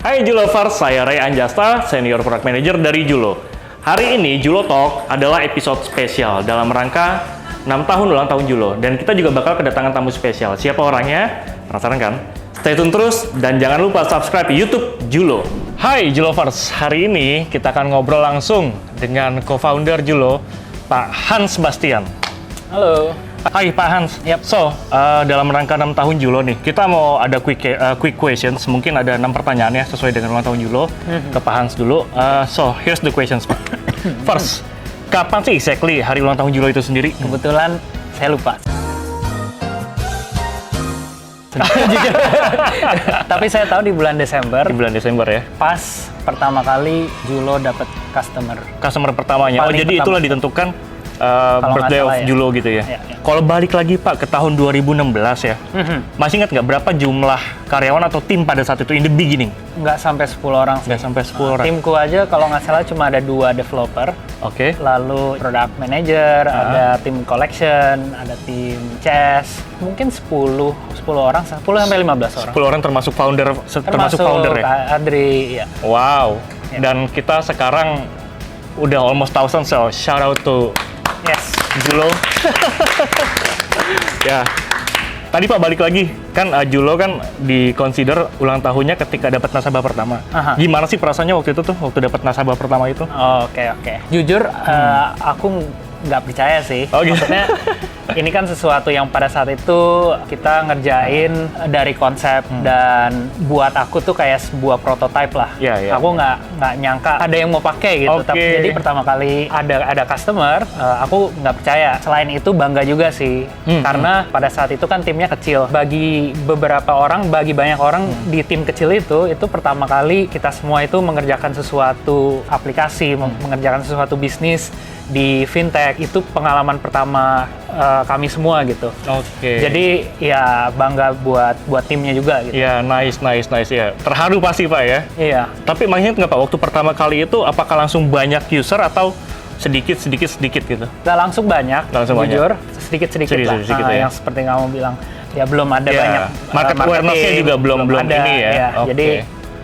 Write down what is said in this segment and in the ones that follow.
Hai Julovers, saya Ray Anjasta, Senior Product Manager dari Julo. Hari ini Julo Talk adalah episode spesial dalam rangka 6 tahun ulang tahun Julo. Dan kita juga bakal kedatangan tamu spesial. Siapa orangnya? Penasaran kan? Stay tune terus dan jangan lupa subscribe YouTube Julo. Hai Julovers, hari ini kita akan ngobrol langsung dengan co-founder Julo, Pak Hans Bastian. Halo. Hai Pak Hans. Yep. So, dalam rangka 6 tahun Julo nih, kita mau ada quick questions. Mungkin ada 6 pertanyaan ya, sesuai dengan ulang tahun Julo. Ke Pak Hans dulu. So, here's the questions, Pak. First, kapan sih exactly hari ulang tahun Julo itu sendiri? Kebetulan saya lupa. Tapi saya tahu di bulan Desember. Di bulan Desember ya? Pas pertama kali Julo dapat customer. Customer pertamanya. Paling Jadi pertama. itulah ditentukan birthday of salah ya. Julo gitu ya. Ya. Kalau balik lagi Pak ke tahun 2016 ya, masih ingat nggak berapa jumlah karyawan atau tim pada saat itu in the beginning? Nggak sampai 10 orang sih. Nggak sampai 10 orang. Timku aja kalau nggak salah cuma ada 2 developer. Oke. Lalu product manager, ada tim collection, ada tim chess. Mungkin 10 orang, 10 sampai 15 orang. 10 orang termasuk founder ya? Adri, ya. Wow. Ya. Dan kita sekarang udah almost 1000, so shout out to Yes. Julo. Ya. Tadi Pak balik lagi, kan Julo kan di-consider ulang tahunnya ketika dapat nasabah pertama. Aha. Gimana sih perasaannya waktu itu tuh, waktu dapat nasabah pertama itu? Oke. Jujur, aku nggak percaya sih. Oh, gitu. Maksudnya, ini kan sesuatu yang pada saat itu kita ngerjain dari konsep dan buat aku tuh kayak sebuah prototype lah. Iya. Aku nggak nyangka ada yang mau pakai gitu. Oke. Tapi jadi pertama kali ada customer, aku nggak percaya. Selain itu bangga juga sih, karena pada saat itu kan timnya kecil. Bagi beberapa orang, bagi banyak orang di tim kecil itu pertama kali kita semua itu mengerjakan sesuatu aplikasi, mengerjakan sesuatu bisnis di fintech. Itu pengalaman pertama kami semua gitu. Oke. Jadi ya bangga buat timnya juga gitu. Ya, nice ya. Terharu pasti Pak ya. Iya. Tapi masih ingat nggak Pak, waktu pertama kali itu apakah langsung banyak user atau sedikit gitu? Nggak langsung banyak, Langsung jujur. Sedikit-sedikit lah. Sedikit ya. Yang seperti kamu bilang, ya belum ada Ya, banyak market awareness-nya juga belum ada, ini ya. Oke. Jadi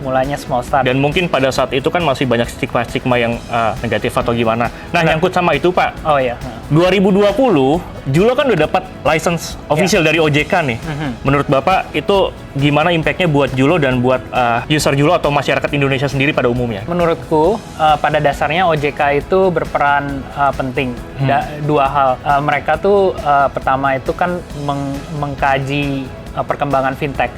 mulanya small start. Dan mungkin pada saat itu kan masih banyak stigma yang negatif atau gimana. Nah, nyangkut sama itu Pak. Oh iya. 2020, Julo kan udah dapat license official dari OJK nih. Menurut Bapak, itu gimana impact-nya buat Julo dan buat user Julo atau masyarakat Indonesia sendiri pada umumnya? Menurutku, pada dasarnya OJK itu berperan penting. Dua hal. Mereka tuh pertama itu kan mengkaji perkembangan fintech.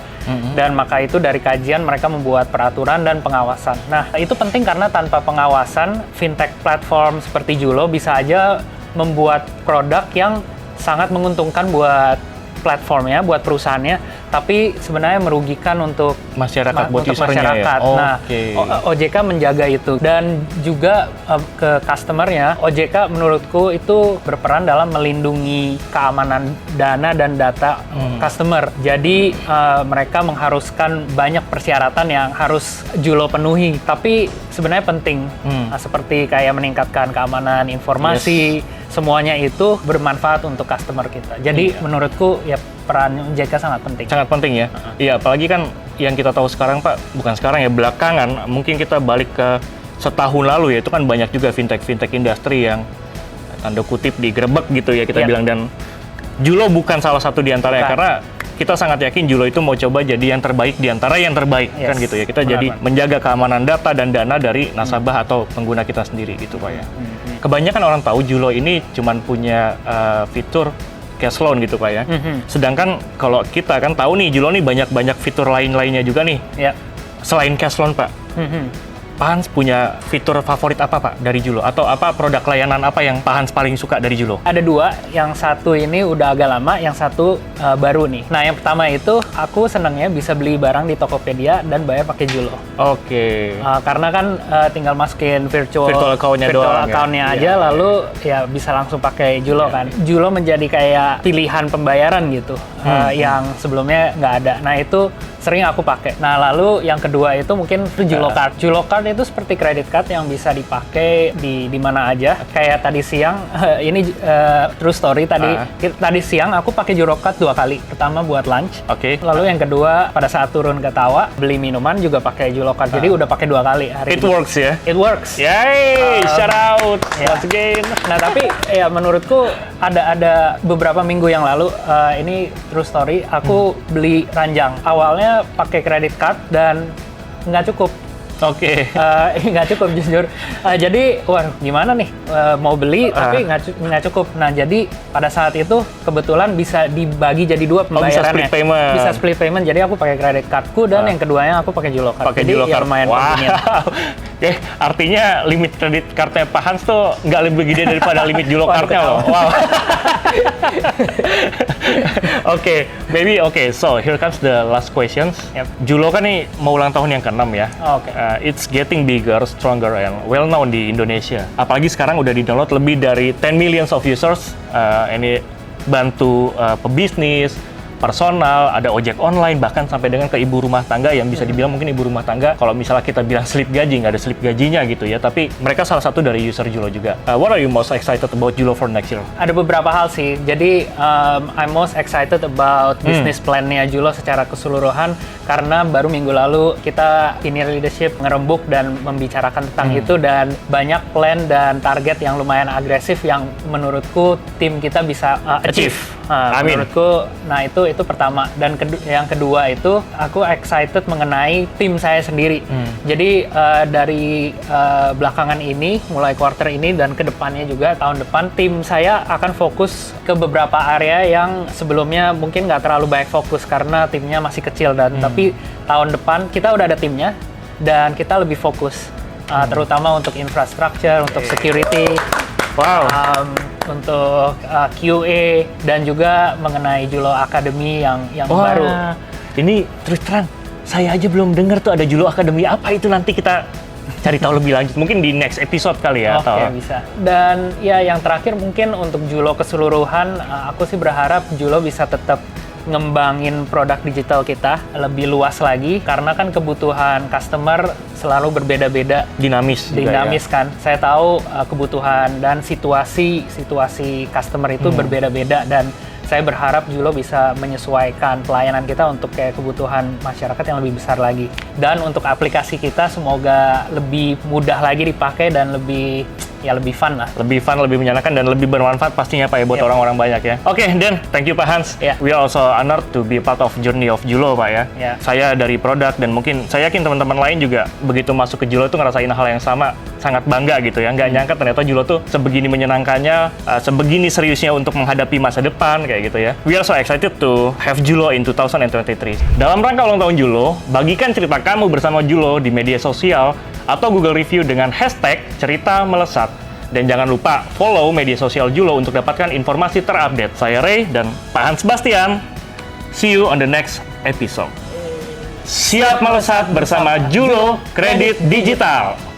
Dan maka itu dari kajian mereka membuat peraturan dan pengawasan. Nah, itu penting karena tanpa pengawasan, fintech platform seperti Julo bisa aja membuat produk yang sangat menguntungkan buat platformnya, buat perusahaannya, tapi sebenarnya merugikan untuk Masyarakat, buat untuk usernya masyarakat. ya? Nah, Oke. OJK menjaga itu. Dan juga ke customer-nya, OJK menurutku itu berperan dalam melindungi keamanan dana dan data customer. Jadi mereka mengharuskan banyak persyaratan yang harus Julo penuhi. Tapi sebenarnya penting, seperti kayak meningkatkan keamanan informasi, semuanya itu bermanfaat untuk customer kita. Jadi menurutku ya peran OJK sangat penting. Sangat penting ya. Iya, apalagi kan yang kita tahu sekarang Pak, bukan sekarang ya, belakangan mungkin kita balik ke setahun lalu ya, itu kan banyak juga fintech industri yang tanda kutip digerebek gitu ya kita bilang, dan Julo bukan salah satu di antaranya karena kita sangat yakin Julo itu mau coba jadi yang terbaik di antara yang terbaik kan gitu ya. Kita jadi menjaga keamanan data dan dana dari nasabah atau pengguna kita sendiri gitu Pak ya. Kebanyakan orang tahu Julo ini cuman punya fitur cash loan gitu Pak ya. Sedangkan kalau kita kan tahu nih Julo nih banyak fitur lainnya juga nih. Selain cash loan Pak. Pak Hans punya fitur favorit apa Pak dari Julo? Atau apa produk layanan apa yang Pak Hans paling suka dari Julo? Ada 2, yang satu ini udah agak lama, yang satu baru nih. Nah, yang pertama itu aku senangnya bisa beli barang di Tokopedia dan bayar pakai Julo. Oke. Karena kan tinggal masukin virtual account-nya doang ya? aja, lalu ya bisa langsung pakai Julo kan. Julo menjadi kayak pilihan pembayaran gitu, yang sebelumnya nggak ada. Nah, itu sering aku pakai. Nah, lalu yang kedua itu mungkin Julo Card. Julo Card card itu seperti credit card yang bisa dipakai di mana aja. Kayak tadi siang, ini true story, tadi siang aku pakai Jurocard 2 kali. Pertama buat lunch, lalu yang kedua pada saat turun ke Tawa, beli minuman juga pakai Jurocard. Jadi udah pakai 2 kali hari ini. Works ya? It works. Yay, shout out, once again. Nah tapi ya menurutku ada beberapa minggu yang lalu, ini true story, aku beli ranjang. Awalnya pakai credit card dan nggak cukup. Nggak cukup jujur. Jadi, wah gimana nih, mau beli tapi nggak cukup. Nah jadi pada saat itu kebetulan bisa dibagi jadi 2 pembayarannya. Bisa split payment. Jadi aku pakai credit cardku dan yang keduanya aku pakai Jurocard. Jadi ya lumayan convenient. Artinya limit kredit cardnya Pak Hans tuh nggak lebih gede daripada limit Jurocardnya loh. Wow. So here comes the last questions. Julo kan nih mau ulang tahun yang ke-6 ya. It's getting bigger, stronger, and well known di Indonesia. Apalagi sekarang udah di-download lebih dari 10 millions of users. Ini bantu pebisnis, personal, ada ojek online, bahkan sampai dengan ke ibu rumah tangga yang bisa dibilang mungkin ibu rumah tangga, kalau misalnya kita bilang slip gaji, nggak ada slip gajinya gitu ya, tapi mereka salah satu dari user Julo juga. What are you most excited about Julo for next year? Ada beberapa hal sih, jadi I'm most excited about business plan-nya Julo secara keseluruhan, karena baru minggu lalu kita senior leadership ngerembuk dan membicarakan tentang itu, dan banyak plan dan target yang lumayan agresif yang menurutku tim kita bisa achieve. Menurutku, nah itu pertama. Dan yang kedua itu aku excited mengenai tim saya sendiri. Jadi dari belakangan ini, mulai quarter ini dan ke depannya juga tahun depan, tim saya akan fokus ke beberapa area yang sebelumnya mungkin nggak terlalu banyak fokus karena timnya masih kecil, dan tapi tahun depan kita udah ada timnya dan kita lebih fokus, terutama untuk infrastructure, untuk security. Untuk QA dan juga mengenai Julo Academy yang baru. Ini terus terang, saya aja belum dengar tuh ada Julo Academy. Apa itu, nanti kita cari tahu lebih lanjut. Mungkin di next episode kali ya. Bisa. Dan ya yang terakhir mungkin untuk Julo keseluruhan, aku sih berharap Julo bisa tetap ngembangin produk digital kita lebih luas lagi, karena kan kebutuhan customer selalu berbeda-beda, dinamis kan. Saya tahu kebutuhan dan situasi customer itu berbeda-beda, dan saya berharap Julo bisa menyesuaikan pelayanan kita untuk kayak kebutuhan masyarakat yang lebih besar lagi. Dan untuk aplikasi kita semoga lebih mudah lagi dipakai dan lebih fun lah. Lebih fun, lebih menyenangkan, dan lebih bermanfaat pastinya Pak ya buat orang-orang banyak ya. Dan thank you Pak Hans. We are also honored to be part of journey of Julo Pak ya. Saya dari produk, dan mungkin saya yakin teman-teman lain juga begitu masuk ke Julo tuh ngerasain hal yang sama, sangat bangga gitu ya. Nggak nyangka ternyata Julo tuh sebegini menyenangkannya, sebegini seriusnya untuk menghadapi masa depan kayak gitu ya. We are so excited to have Julo in 2023. Dalam rangka ulang tahun Julo, bagikan cerita kamu bersama Julo di media sosial atau Google Review dengan hashtag cerita melesat. Dan jangan lupa follow media sosial Julo untuk dapatkan informasi terupdate. Saya Ray dan Pak Hans Bastian. See you on the next episode. Siap melesat bersama Julo Kredit Digital.